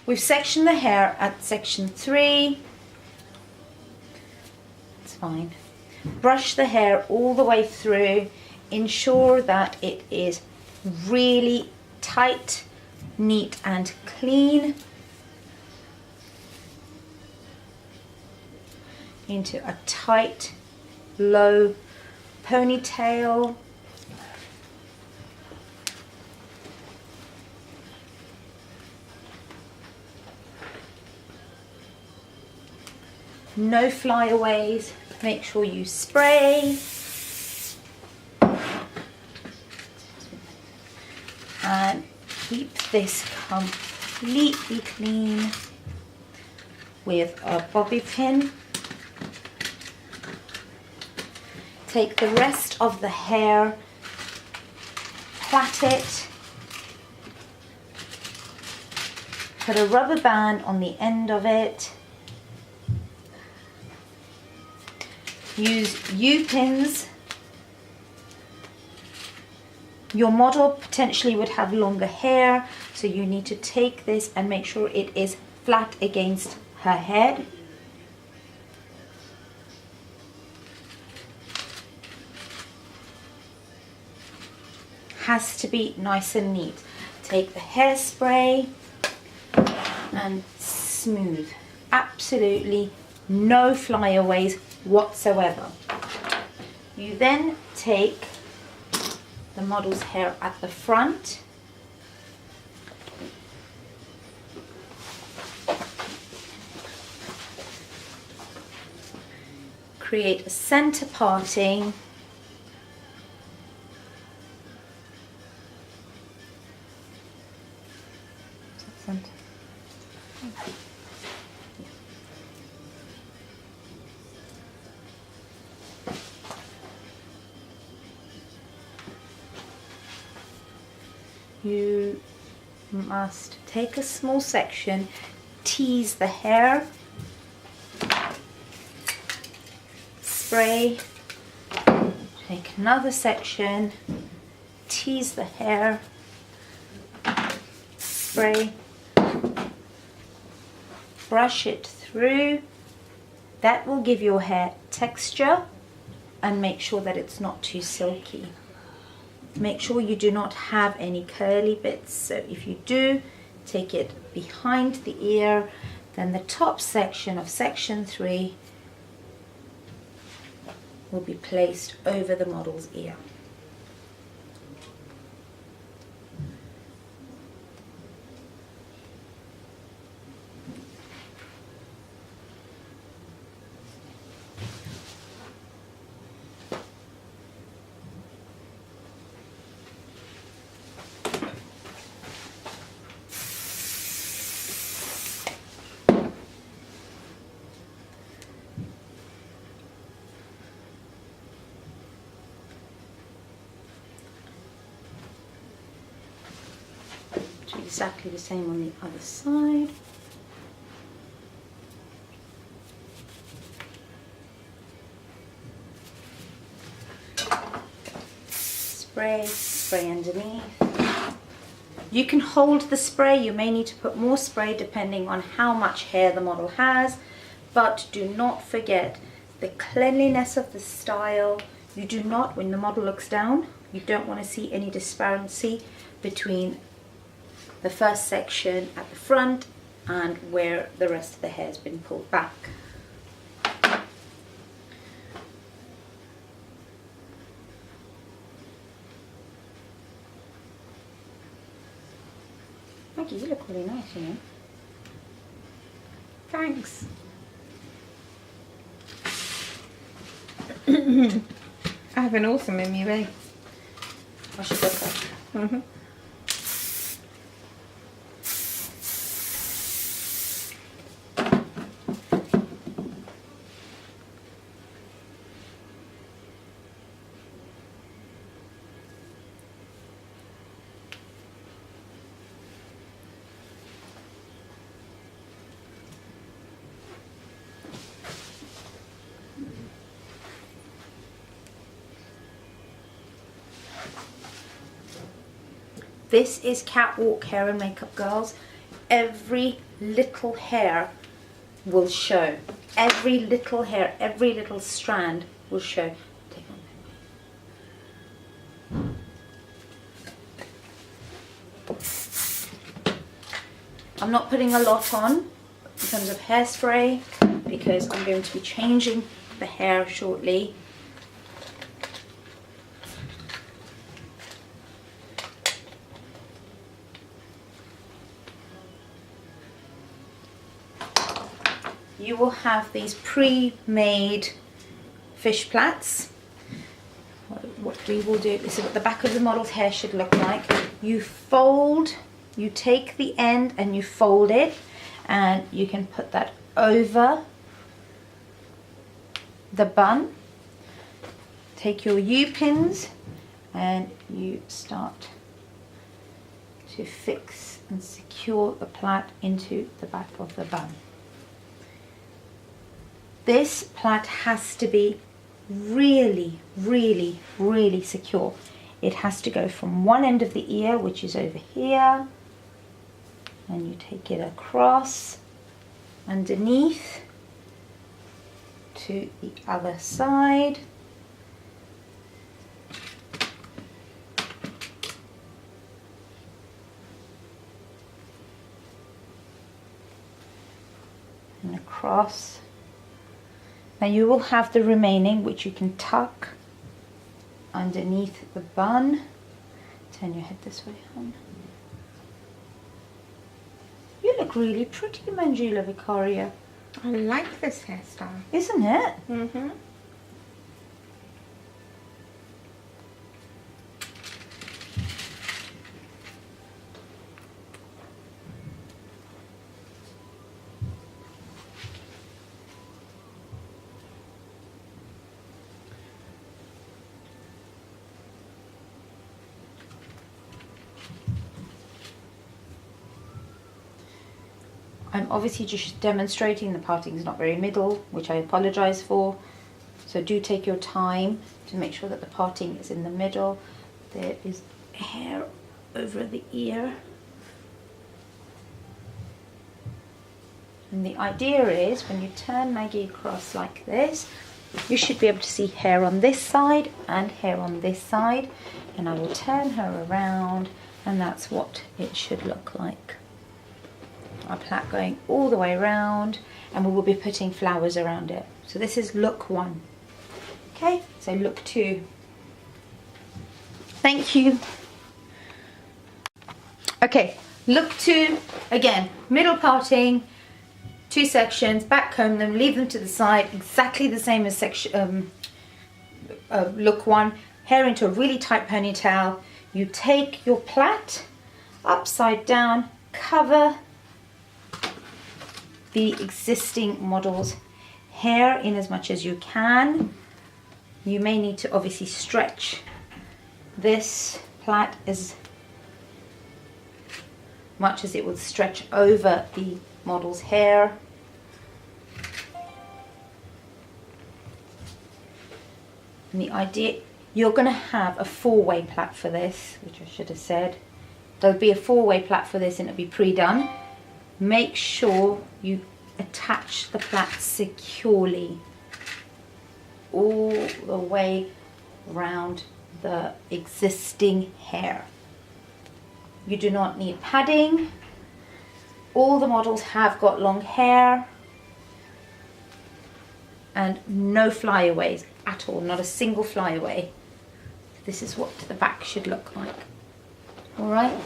We've sectioned the hair at section 3. It's fine. Brush the hair all the way through. Ensure that it is really tight, neat and clean into a tight, low ponytail. No flyaways. Make sure you spray. And keep this completely clean with a bobby pin. Take the rest of the hair, plait it, put a rubber band on the end of it. Use U-pins. Your model potentially would have longer hair, so you need to take this and make sure it is flat against her head. Has to be nice and neat. Take the hairspray and smooth. Absolutely no flyaways whatsoever. You then take the model's hair at the front, create a center parting, you must take a small section, tease the hair, spray, take another section, tease the hair, spray, brush it through. That will give your hair texture and make sure that it's not too silky. Make sure you do not have any curly bits, so if you do, take it behind the ear. Then the top section of section 3 will be placed over the model's ear. Do exactly the same on the other side. Spray underneath. You can hold the spray. You may need to put more spray depending on how much hair the model has, but do not forget the cleanliness of the style. You do not, when the model looks down, you don't want to see any disparity between the first section at the front and where the rest of the hair has been pulled back. Maggie, you look really nice, you know. Thanks. I have an awesome in me, babe. I should look up. This is catwalk hair and makeup, girls. every little hair will show. Every little hair, every little strand will show. Take on. I'm not putting a lot on in terms of hairspray because I'm going to be changing the hair shortly. You will have these pre-made fish plaits. What we will do, this is what the back of the model's hair should look like. You fold, you take the end and you fold it, and you can put that over the bun. Take your U-pins and you start to fix and secure the plait into the back of the bun. This plait has to be really, really, really secure. It has to go from one end of the ear, which is over here, and you take it across underneath to the other side. And across. Now you will have the remaining, which you can tuck underneath the bun. Turn your head this way, hon. You look really pretty, Manjula Vicaria. I like this hairstyle. Isn't it? Mm-hmm. I'm obviously just demonstrating the parting is not very middle, which I apologize for. So do take your time to make sure that the parting is in the middle. There is hair over the ear. And the idea is when you turn Maggie across like this, you should be able to see hair on this side and hair on this side. And I will turn her around and that's what it should look like. Our plait going all the way around, and we will be putting flowers around it. So this is look 1. Okay, so look 2. Thank you. Okay, look 2, again, middle parting, 2 sections, back comb them, leave them to the side, exactly the same as section look 1. Hair into a really tight ponytail. You take your plait upside down, cover the existing model's hair in as much as you can. You may need to obviously stretch this plait as much as it will stretch over the model's hair. And the idea, you're going to have a 4-way plait for this, which I should have said. There'll be a 4-way plait for this and it'll be pre-done. Make sure you attach the plait securely all the way around the existing hair. You do not need padding. All the models have got long hair and no flyaways at all, not a single flyaway. This is what the back should look like. All right.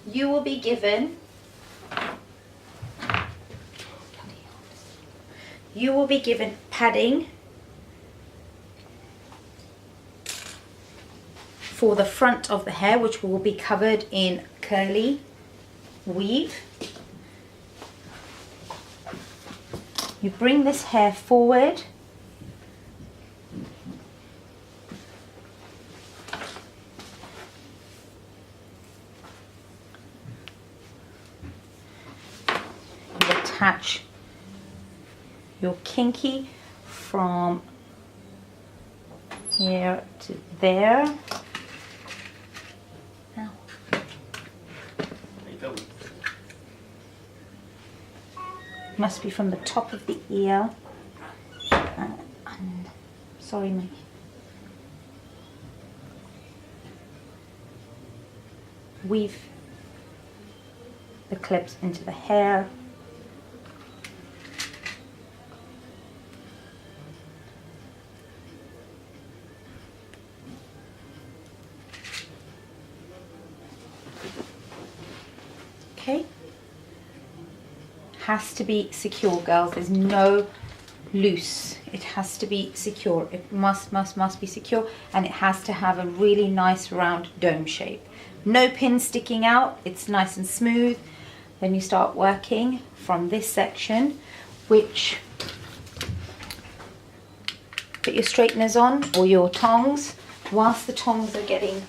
You will be given padding for the front of the hair, which will be covered in curly weave. You bring this hair forward. Attach your kinky from here to there. Now, Must be from the top of the ear. Sorry, Maggie. Weave the clips into the hair. Okay. Has to be secure, girls. There's no loose. It has to be secure. It must be secure, and it has to have a really nice round dome shape. No pins sticking out. It's nice and smooth. Then you start working from this section, which put your straighteners on or your tongs. Whilst the tongs are getting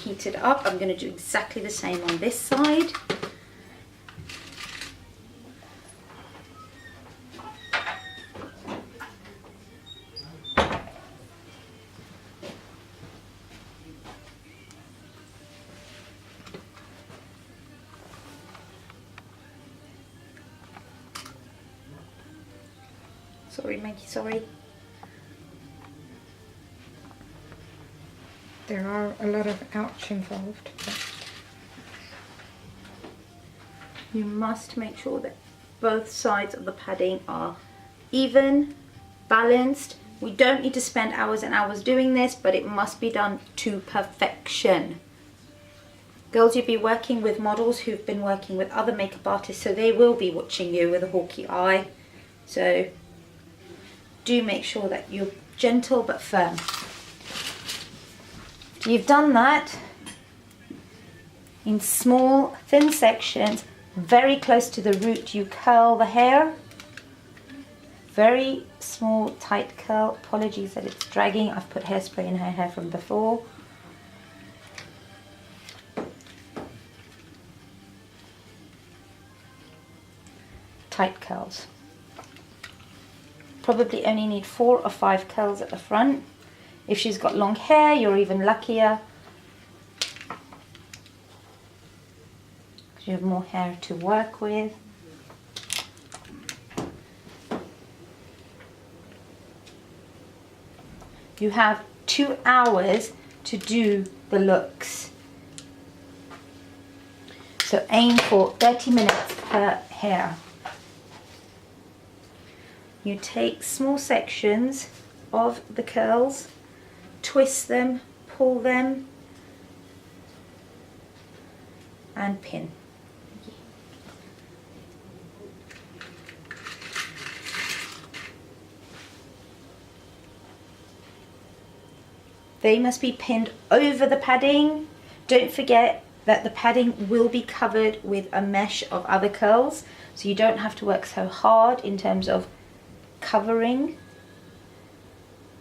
heated up, I'm going to do exactly the same on this side. Sorry, Maggie, sorry. There are a lot of ouch involved. But You must make sure that both sides of the padding are even, balanced. We don't need to spend hours and hours doing this, but it must be done to perfection. Girls, you'll be working with models who've been working with other makeup artists, so they will be watching you with a hawky eye. So do make sure that you're gentle but firm. You've done that in small, thin sections, very close to the root. You curl the hair. Very small, tight curl. Apologies that it's dragging. I've put hairspray in her hair from before. Tight curls. Probably only need 4 or 5 curls at the front. If she's got long hair, you're even luckier, because you have more hair to work with. You have 2 hours to do the looks. So aim for 30 minutes per hair. You take small sections of the curls, twist them, pull them, and pin. They must be pinned over the padding. Don't forget that the padding will be covered with a mesh of other curls, so you don't have to work so hard in terms of covering.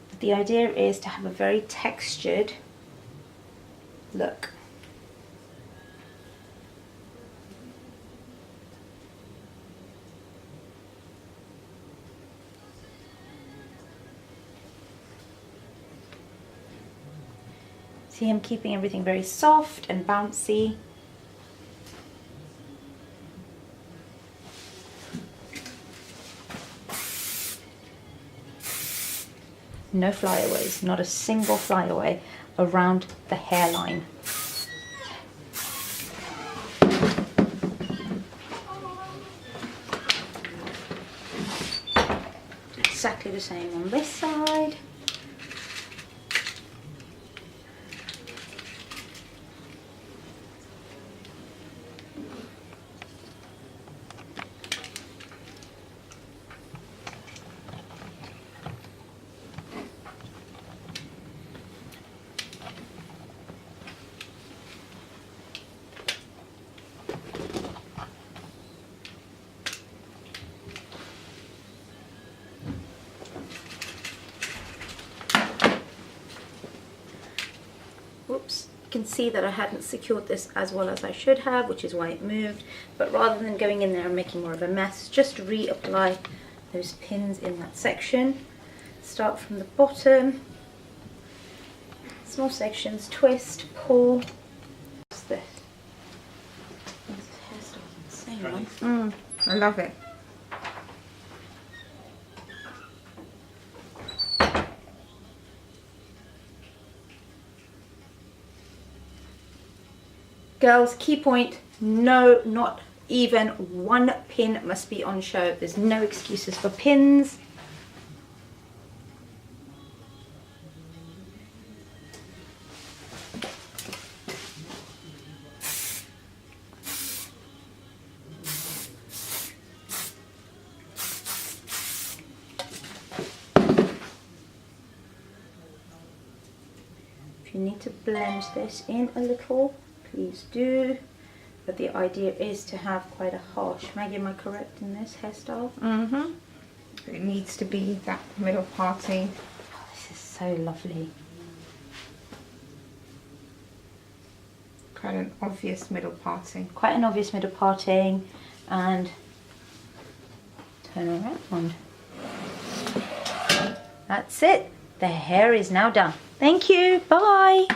But the idea is to have a very textured look. See, I'm keeping everything very soft and bouncy. No flyaways, not a single flyaway around the hairline. Exactly the same on this side. Oops, you can see that I hadn't secured this as well as I should have, which is why it moved. But rather than going in there and making more of a mess, just reapply those pins in that section. Start from the bottom, small sections, twist, pull. What's this? Same one. I love it. Girls, key point, no, not even one pin must be on show. There's no excuses for pins. If you need to blend this in a little, please do. But the idea is to have quite a harsh, Maggie, am I correct in this hairstyle? Mm-hmm. It needs to be that middle parting. Oh, this is so lovely. Quite an obvious middle parting. Quite an obvious middle parting, and turn around. That's it. The hair is now done. Thank you. Bye.